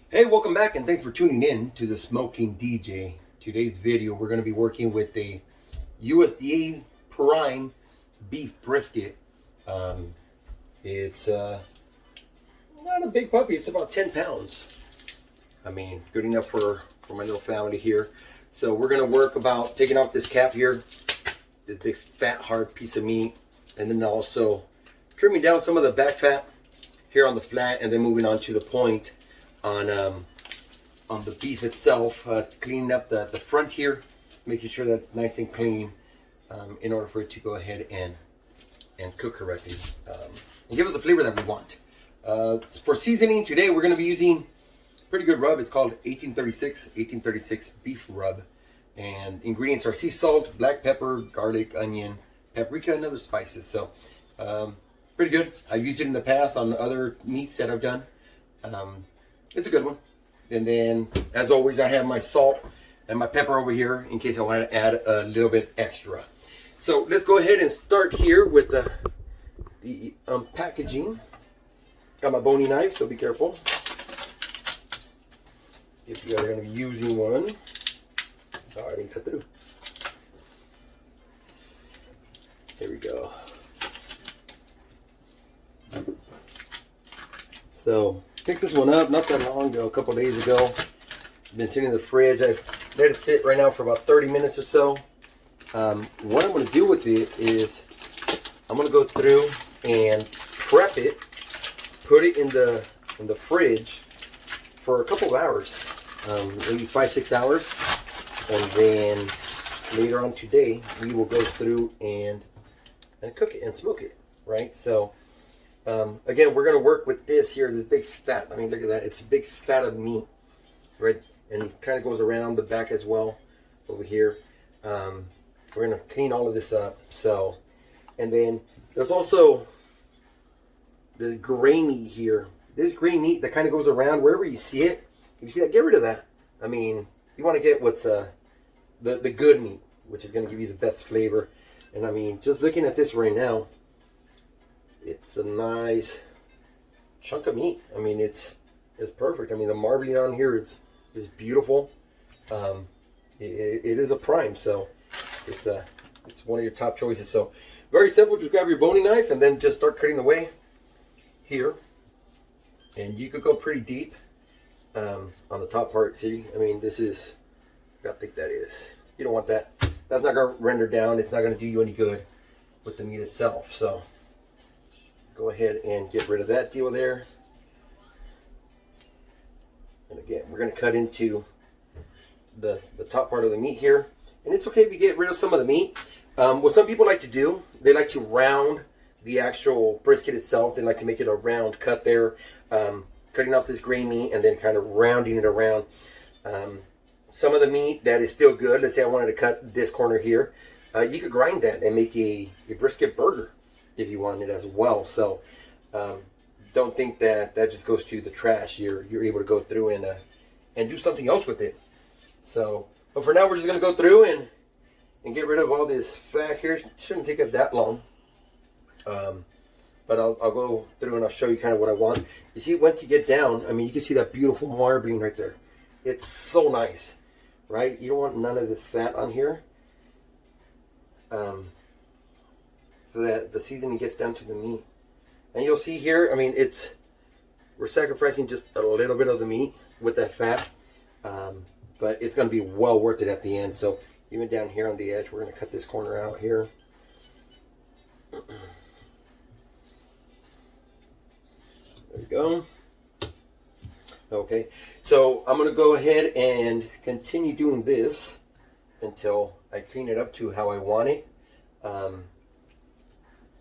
Hey, welcome back and thanks for tuning in to the Smoking DJ. Today's video, we're going to be working with the USDA Prime beef brisket. It's not a big puppy, it's about 10 pounds. I mean, good enough for my little family here. So we're going to work about taking off this cap here, this big fat hard piece of meat, and then also trimming down some of the back fat here on the flat, and then moving on to the point on the beef itself, cleaning up the front here, making sure that's nice and clean in order for it to go ahead and cook correctly and give us the flavor that we want. For seasoning today, we're going to be using a pretty good rub. It's called 1836 beef rub, and ingredients are sea salt, black pepper, garlic, onion, paprika, and other spices. So pretty good. I've used it in the past on other meats that I've done. It's a good one. And then, as always, I have my salt and my pepper over here in case I want to add a little bit extra. So let's go ahead and start here with the packaging. Got my bony knife, so be careful if you guys are going to be using one. Oh, I didn't cut through. There we go. So picked this one up not that long ago, a couple days ago. Been sitting in the fridge. I've let it sit right now for about 30 minutes or so. What I'm going to do with it is I'm going to go through and prep it, put it in the fridge for a couple of hours, maybe 5-6 hours, and then later on today we will go through and cook it and smoke it, right? So again, we're going to work with this here, this big fat. I mean, look at that. It's a big fat of meat, right? And it kind of goes around the back as well over here. We're going to clean all of this up. So, and then there's also this gray meat here. This gray meat that kind of goes around wherever you see it. If you see that, get rid of that. I mean, you want to get what's the good meat, which is going to give you the best flavor. And I mean, just looking at this right now, it's a nice chunk of meat. I mean, it's perfect. I mean, the marbling on here is beautiful. It is a prime, so it's one of your top choices. So very simple. Just grab your boning knife and then just start cutting away here. And you could go pretty deep on the top part. See, I mean, this is, look how thick that is. You don't want that. That's not going to render down. It's not going to do you any good with the meat itself. So go ahead and get rid of that deal there. And again, we're going to cut into the top part of the meat here. And it's okay if you get rid of some of the meat. What some people like to do, they like to round the actual brisket itself. They like to make it a round cut there, cutting off this gray meat and then kind of rounding it around. Some of the meat that is still good, let's say I wanted to cut this corner here, you could grind that and make a brisket burger if you want it as well. So don't think that just goes to the trash. You're able to go through and do something else with it. So, but for now we're just going to go through and get rid of all this fat here. Shouldn't take us that long. But I'll go through and I'll show you kind of what I want. You see, once you get down, I mean, you can see that beautiful marbling right there. It's so nice, right? You don't want none of this fat on here. So that the seasoning gets down to the meat. And you'll see here, I mean, we're sacrificing just a little bit of the meat with that fat, but it's going to be well worth it at the end. So even down here on the edge, we're going to cut this corner out here. There we go. Okay, so I'm going to go ahead and continue doing this until I clean it up to how I want it.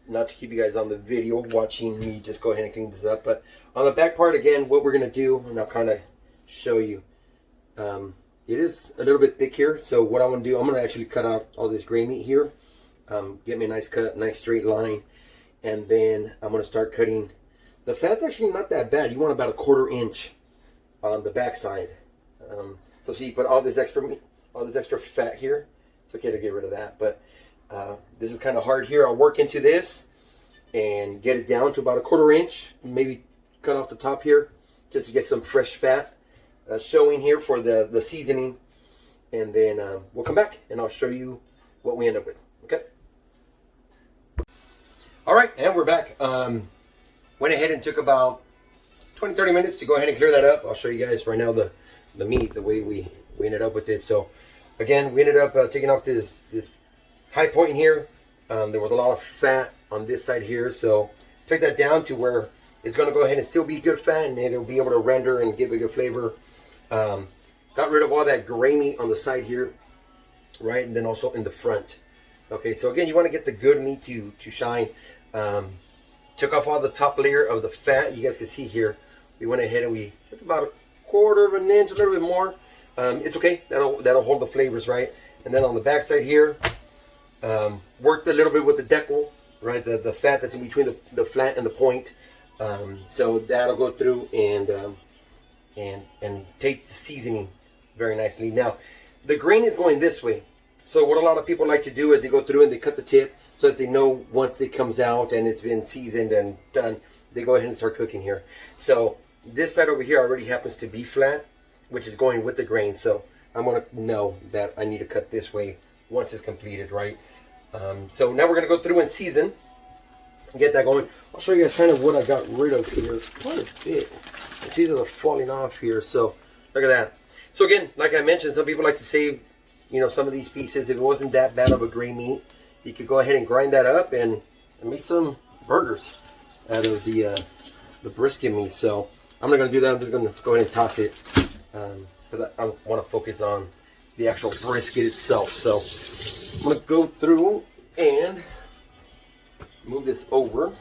Not to keep you guys on the video watching me just go ahead and clean this up, but on the back part, again, what we're going to do, and I'll kind of show you, it is a little bit thick here. So what I want to do, I'm going to actually cut out all this gray meat here, get me a nice cut, nice straight line, and then I'm going to start cutting. The fat's actually not that bad. You want about a 1/4 inch on the back side. So see, you put all this extra meat, all this extra fat here. It's okay to get rid of that, but this is kind of hard here. I'll work into this and get it down to about a 1/4 inch, maybe cut off the top here just to get some fresh fat showing here for the seasoning, and then we'll come back and I'll show you what we end up with. Okay. All right, and we're back. Went ahead and took about 20-30 minutes to go ahead and clear that up. I'll show you guys right now the meat, the way we ended up with it. So again, we ended up taking off this high point here. There was a lot of fat on this side here, so took that down to where it's going to go ahead and still be good fat, and it'll be able to render and give a good flavor. Got rid of all that gray meat on the side here, right, and then also in the front. Okay, so again, you want to get the good meat to shine. Took off all the top layer of the fat. You guys can see here, we went ahead and we took about 1/4 of an inch, a little bit more. It's okay, that'll hold the flavors, right? And then on the back side here, worked a little bit with the decal, right? The fat that's in between the flat and the point. So that'll go through and take the seasoning very nicely. Now, the grain is going this way. So what a lot of people like to do is they go through and they cut the tip so that they know once it comes out and it's been seasoned and done, they go ahead and start cooking here. So this side over here already happens to be flat, which is going with the grain. So I'm going to know that I need to cut this way once it's completed, right? So now we're going to go through and season, get that going. I'll show you guys kind of what I got rid of here. Quite a bit. The pieces are falling off here, so look at that. So again, like I mentioned, some people like to save, you know, some of these pieces. If it wasn't that bad of a gray meat, you could go ahead and grind that up and make some burgers out of the brisket meat. So I'm not going to do that. I'm just going to go ahead and toss it because I want to focus on the actual brisket itself. So I'm going to go through and move this over.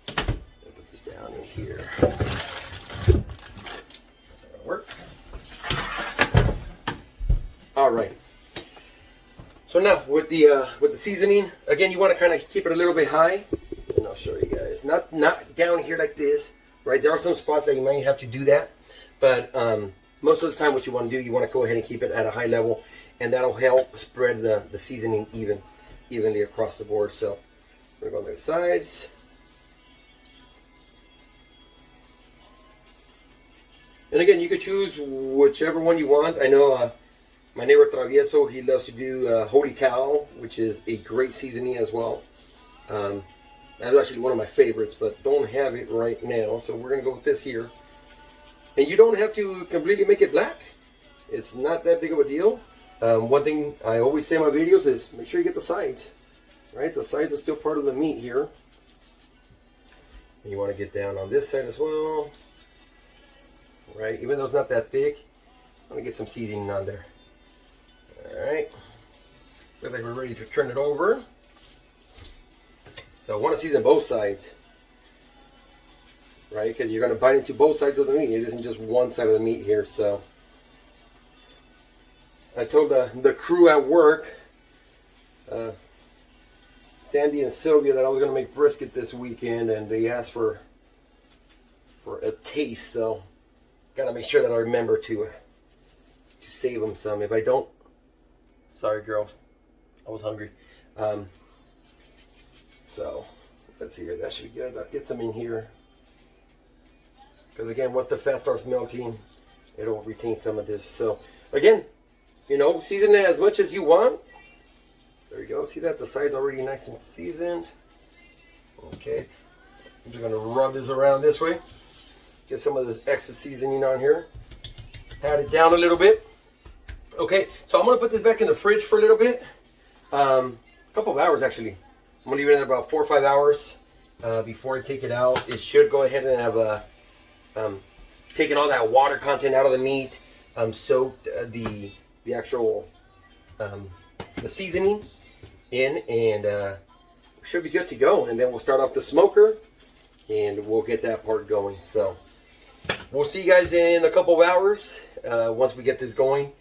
Put this down in here. That's not gonna work. All right. So now with the seasoning, again, you want to kind of keep it a little bit high, and I'll show you guys. Not down here like this, right? There are some spots that you might have to do that, but most of the time, what you want to do, you want to go ahead and keep it at a high level, and that'll help spread the seasoning evenly across the board. So we're going to go on the sides. And again, you could choose whichever one you want. I know my neighbor Travieso, he loves to do Holy Cow, which is a great seasoning as well. That's actually one of my favorites, but don't have it right now. So we're going to go with this here. And you don't have to completely make it black. It's not that big of a deal. One thing I always say in my videos is make sure you get the sides, right? The sides are still part of the meat here. And you want to get down on this side as well, right? Even though it's not that thick, I'm going to get some seasoning on there. All right. Looks like we're ready to turn it over. So I want to season both sides, right? Because you're going to bite into both sides of the meat. It isn't just one side of the meat here. So I told the crew at work, Sandy and Sylvia, that I was going to make brisket this weekend, and they asked for a taste. So got to make sure that I remember to save them some. If I don't, sorry girls, I was hungry. So let's see here. That should be good. I'll get some in here. Because again, once the fat starts melting, it'll retain some of this. So again, you know, season it as much as you want. There you go. See that? The side's already nice and seasoned. Okay. I'm just going to rub this around this way. Get some of this extra seasoning on here. Pat it down a little bit. Okay. So I'm going to put this back in the fridge for a little bit. A couple of hours actually. I'm going to leave it in there about 4 or 5 hours before I take it out. It should go ahead and have taken all that water content out of the meat, soaked the actual the seasoning in, and should be good to go. And then we'll start off the smoker, and we'll get that part going. So we'll see you guys in a couple of hours once we get this going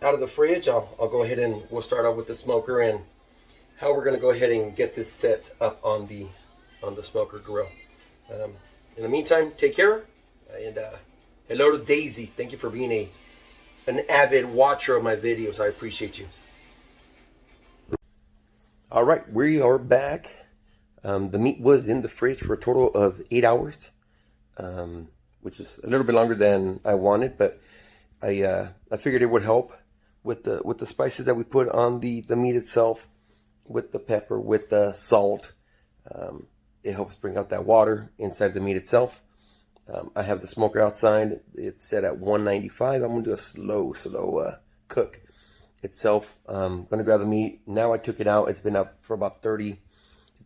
out of the fridge. I'll go ahead and we'll start out with the smoker and how we're going to go ahead and get this set up on the smoker grill. In the meantime, take care, and hello to Daisy. Thank you for being an avid watcher of my videos. I appreciate you. All right, we are back. The meat was in the fridge for a total of 8 hours. which is a little bit longer than I wanted, but I figured it would help with the spices that we put on the meat itself, with the pepper, with the salt. It helps bring out that water inside the meat itself. I have the smoker outside. It's set at 195. I'm going to do a slow cook itself. I'm going to grab the meat. Now I took it out. It's been up for about 30 to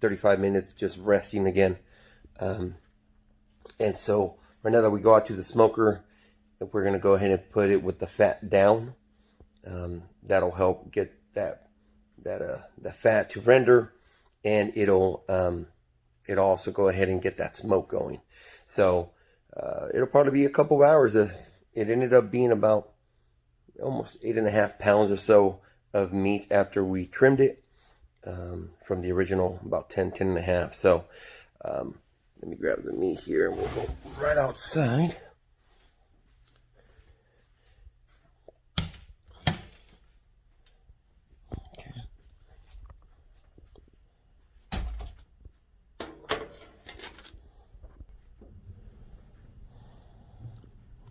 35 minutes, just resting again. And so right now that we go out to the smoker, we're going to go ahead and put it with the fat down. That'll help get that fat to render, and it'll also go ahead and get that smoke going. So it'll probably be a couple of hours. It ended up being about almost 8.5 pounds or so of meat after we trimmed it, from the original about 10.5. So let me grab the meat here and we'll go right outside.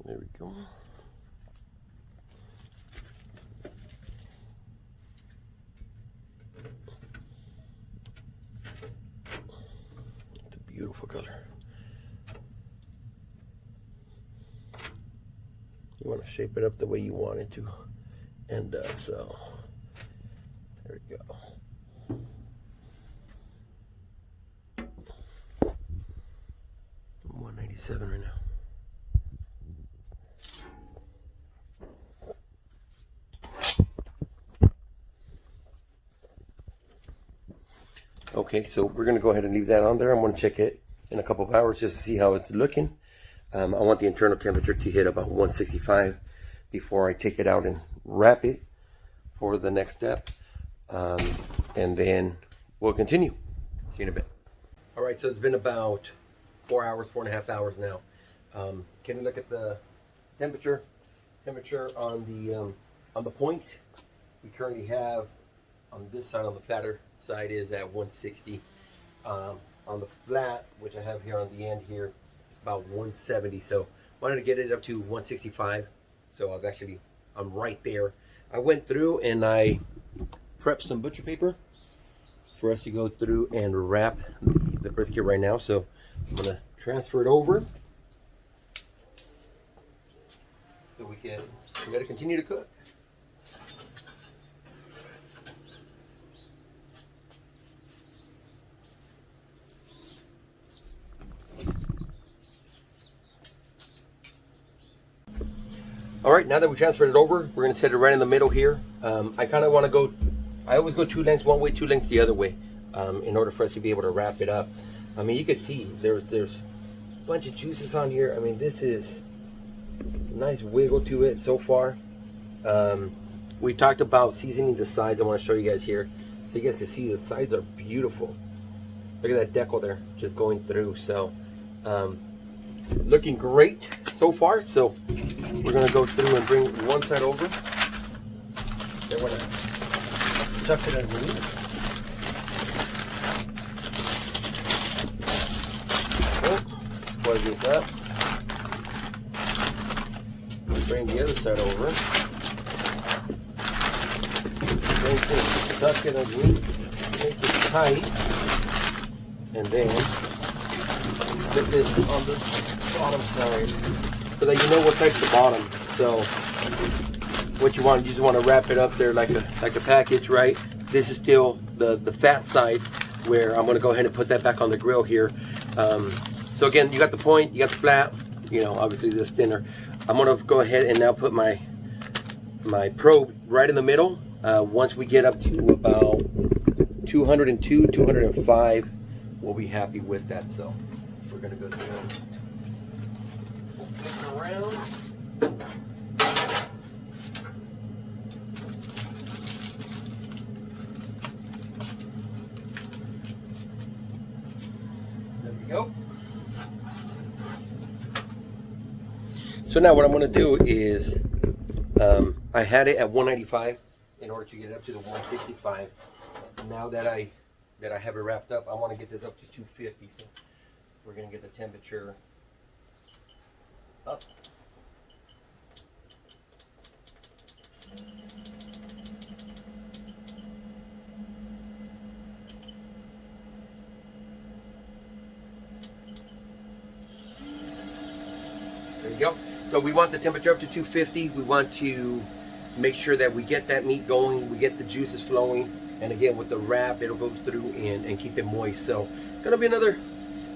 There we go. It's a beautiful color. You want to shape it up the way you want it to end up. So there we go. I'm 197 right now. Okay, so we're going to go ahead and leave that on there. I'm going to check it in a couple of hours just to see how it's looking. I want the internal temperature to hit about 165 before I take it out and wrap it for the next step. And then we'll continue. See you in a bit. All right, so it's been about 4 hours, 4.5 hours now. Can you look at the temperature on the point? We currently have on this side, on the fatter side, is at 160. On the flat, which I have here on the end here, it's about 170. So wanted to get it up to 165. So I'm right there. I went through and I prepped some butcher paper for us to go through and wrap the brisket right now. So I'm gonna transfer it over so we gotta continue to cook. All right, now that we transferred it over, we're gonna set it right in the middle here. I kind of want to go, I always go 2 lengths one way, 2 lengths the other way, in order for us to be able to wrap it up. I mean, you can see there's a bunch of juices on here. I mean, this is a nice wiggle to it so far. We talked about seasoning the sides. I want to show you guys here so you guys can see the sides are beautiful. Look at that decal there, just going through. So looking great so far. So we're gonna go through and bring one side over. Then we're gonna tuck it underneath. Plug this up. Bring the other side over. Tuck it underneath. Make it tight. And then put this on the bottom side so that you know what side's the bottom. So what you just want to wrap it up there like a package, right? This is still the fat side, where I'm going to go ahead and put that back on the grill here. So again, you got the point, you got the flat, you know, obviously this thinner. I'm going to go ahead and now put my probe right in the middle. Once we get up to about 202, 205, we'll be happy with that. So we're going to go through and around. There we go. So now what I'm going to do is, I had it at 195 in order to get it up to the 165. Now that I have it wrapped up, I want to get this up to 250. So we're going to get the temperature up. There you go. So we want the temperature up to 250. We want to make sure that we get that meat going, we get the juices flowing, and again with the wrap, it'll go through and keep it moist. So gonna be another,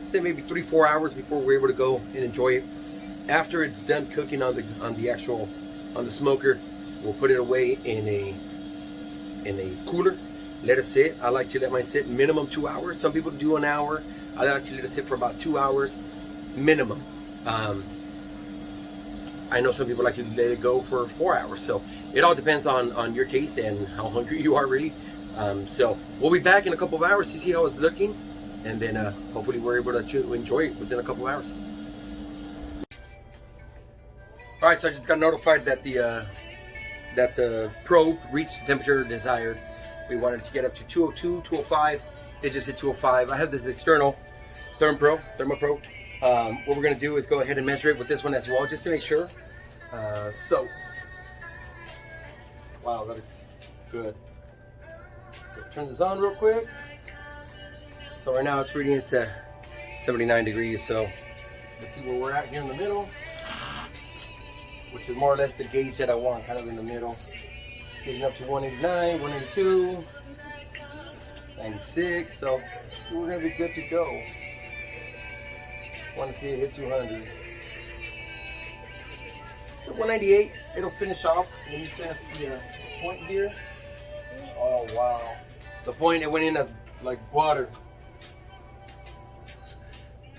say maybe 3-4 hours before we're able to go and enjoy it. After it's done cooking on the smoker, we'll put it away in a cooler, let it sit. I like to let mine sit minimum 2 hours. Some people do an hour. I like to let it sit for about 2 hours minimum. I know some people like to let it go for 4 hours, so it all depends on your taste and how hungry you are really. So we'll be back in a couple of hours to see how it's looking, and then hopefully we're able to enjoy it within a couple of hours. All right, so I just got notified that the probe reached the temperature desired. We wanted to get up to 202, 205. It just hit 205. I have this external thermo probe. What we're going to do is go ahead and measure it with this one as well, just to make sure. So, wow, that is good. Let's turn this on real quick. So right now it's reading it to 79 degrees. So let's see where we're at here in the middle, which is more or less the gauge that I want, kind of in the middle. Getting up to 189, 182, 96. So we're going to be good to go. Want to see it hit 200. So 198, it'll finish off. Let me test the point here. Oh wow, the point, it went in as like butter.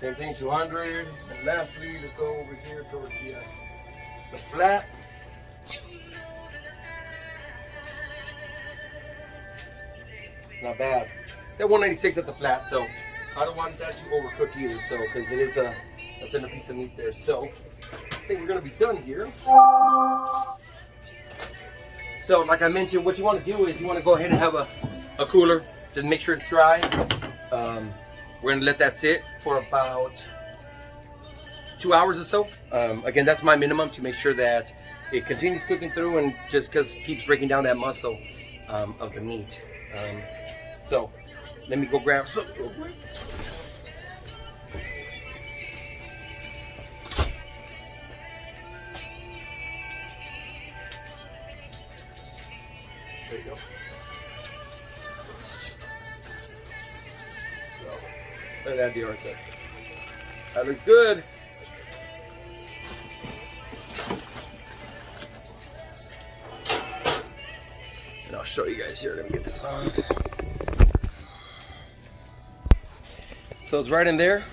Same thing, 200. And lastly, let's go over here towards the flat. Not bad. It's at 196 at the flat, so I don't want that to overcook either, so because it is a thinner piece of meat there. So I think we're gonna be done here. So like I mentioned, what you want to do is you want to go ahead and have a cooler. Just make sure it's dry. We're gonna let that sit for about 2 hours or so. Again, that's my minimum, to make sure that it continues cooking through and just keeps breaking down that muscle of the meat. So let me go grab some real quick. There you go. So, look at that deer right there. That looks good. And I'll show you guys here. Let me get this on. So it's right in there,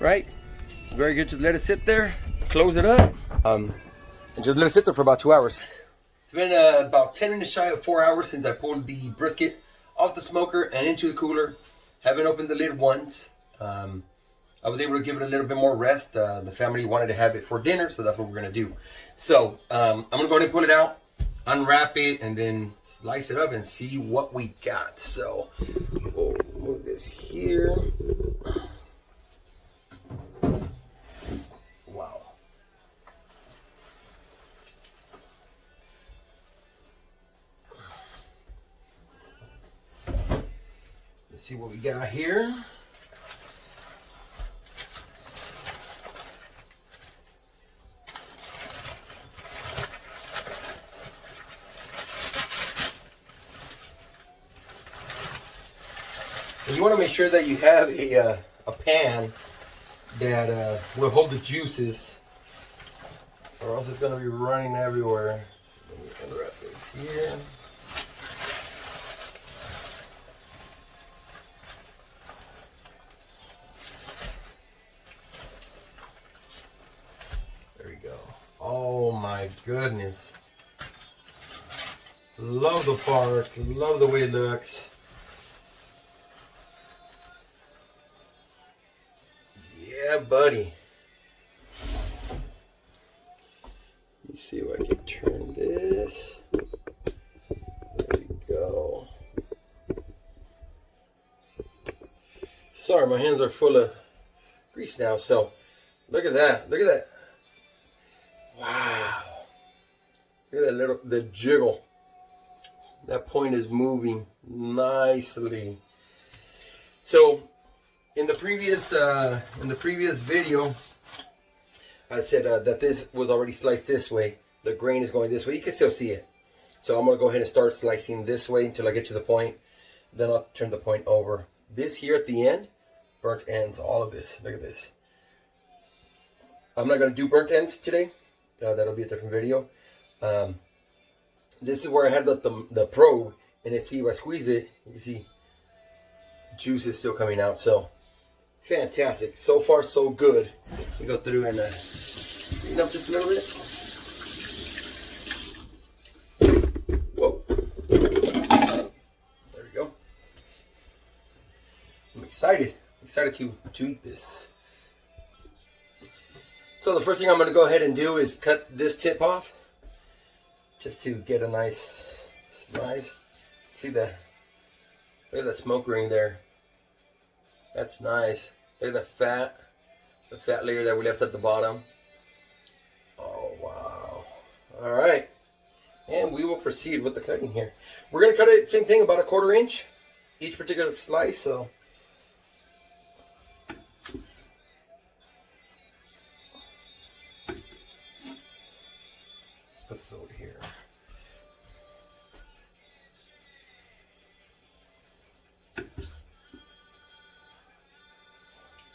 right? Very good. Just let it sit there. Close it up. And just let it sit there for about 2 hours. It's been about 10 minutes shy of 4 hours since I pulled the brisket off the smoker and into the cooler. Haven't opened the lid once. I was able to give it a little bit more rest. The family wanted to have it for dinner, so that's what we're gonna do. So I'm gonna go ahead and pull it out, unwrap it, and then slice it up and see what we got. So we'll move this here. Wow. Let's see what we got here. You want to make sure that you have a pan that will hold the juices, or else it's going to be running everywhere. Let me unwrap this here. There we go. Oh my goodness. Love the part. Love the way it looks. Yeah, buddy. Let me see if I can turn this. There we go. Sorry, my hands are full of grease now. So, look at that. Look at that. Look at that the jiggle. That point is moving nicely. So in the previous video, I said that this was already sliced this way. The grain is going this way. You can still see it. So I'm going to go ahead and start slicing this way until I get to the point. Then I'll turn the point over. This here at the end, burnt ends, all of this. Look at this. I'm not going to do burnt ends today. That'll be a different video. This is where I had the probe, and see if I squeeze it, you see juice is still coming out. So fantastic. So far, so good. We go through and clean up just a little bit. Whoa. There we go. I'm excited to eat this. So the first thing I'm going to go ahead and do is cut this tip off, just to get a nice slice. See look at that smoke ring there. That's nice. Look at the fat layer that we left at the bottom. Oh wow! All right, and we will proceed with the cutting here. We're going to cut it, same thing, about 1/4 inch each particular slice. So. Put this over here.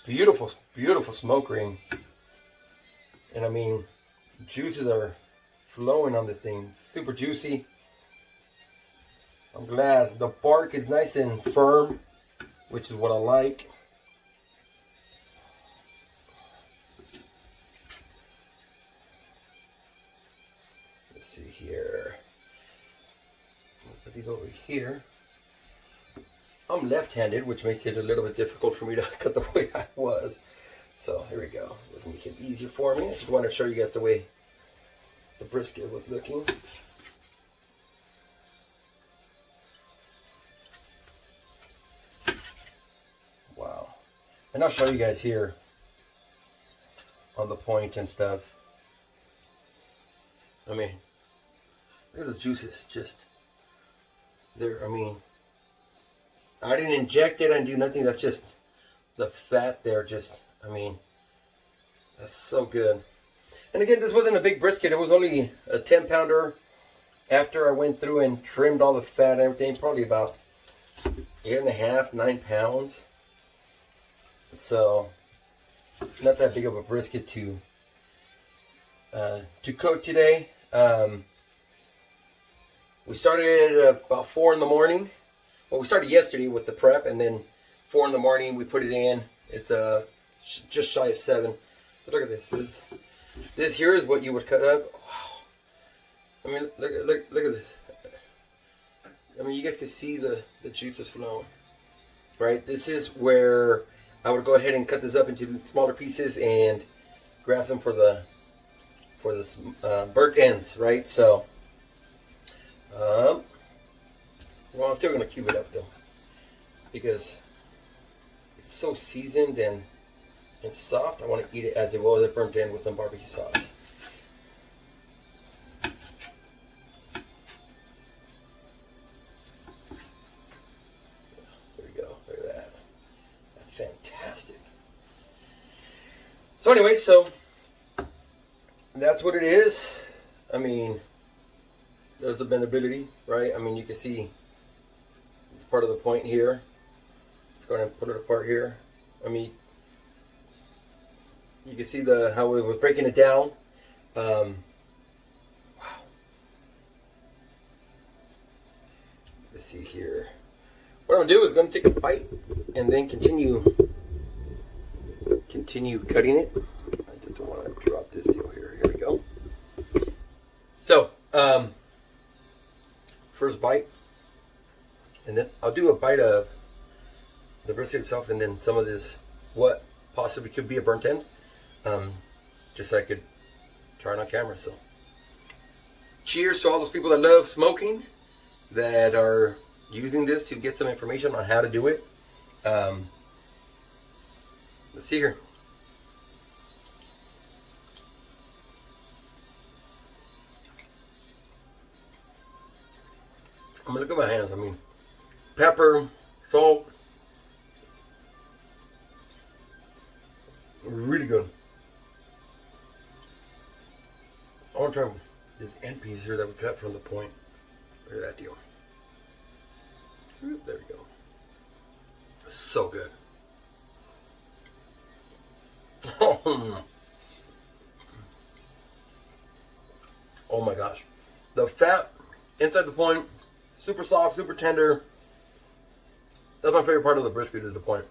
Beautiful, beautiful smoke ring. And I mean, juices are flowing on this thing. Super juicy. I'm glad. The bark is nice and firm, which is what I like. Let's see here. I'll put these over here. I'm left-handed, which makes it a little bit difficult for me to cut the way I was. So here we go. This will make it easier for me. I just want to show you guys the way the brisket was looking. Wow. And I'll show you guys here on the point and stuff. I mean, look at the juices just there. I mean, I didn't inject it, I didn't do nothing. That's just the fat there. Just, I mean, that's so good. And again, this wasn't a big brisket. It was only a 10-pounder. After I went through and trimmed all the fat and everything, probably about 8.5, 9 pounds. So, not that big of a brisket to cook today. We started at about 4 in the morning. Well, we started yesterday with the prep, and then 4 in the morning we put it in. It's just shy of 7. But look at this. This here is what you would cut up. Wow. I mean, look at this. I mean, you guys can see the juices flowing, right? This is where I would go ahead and cut this up into smaller pieces and grab them for the burnt ends, right? So, well, I'm still going to cube it up though, because it's so seasoned and soft. I want to eat it as it was, it burnt end with some barbecue sauce. There we go. Look at that. That's fantastic. So anyway, so that's what it is. I mean, there's the bendability, right? I mean, you can see it's part of the point here. Let's go ahead and put it apart here. I mean, you can see how it was breaking it down. Wow. Let's see here. What I'm gonna do is gonna take a bite and then continue cutting it. I just don't want to drop this deal here. Here we go. So, first bite, and then I'll do a bite of the brisket itself, and then some of this, what possibly could be a burnt end, just so I could try it on camera. So, cheers to all those people that love smoking, that are using this to get some information on how to do it. Let's see here. I mean, look at my hands. I mean, pepper, salt. Really good. I want to try this end piece here that we cut from the point. Look at that deal. There we go. So good. Oh my gosh. The fat inside the point, super soft, super tender. That's my favorite part of the brisket is the point.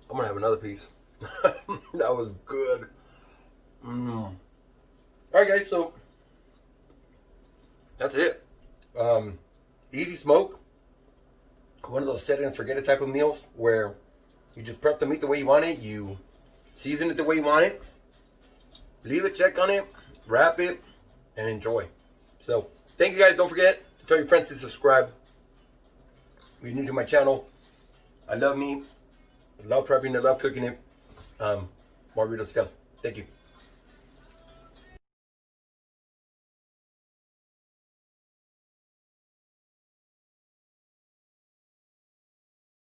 I'm gonna have another piece. That was good. Alright guys, so that's it. Easy smoke. One of those set it and forget it type of meals where you just prep the meat the way you want it, you season it the way you want it, leave it, check on it, wrap it, and enjoy. So thank you guys. Don't forget to tell your friends to subscribe. If you're new to my channel, I love meat, I love prepping, I love cooking it. More videos to come. Thank you.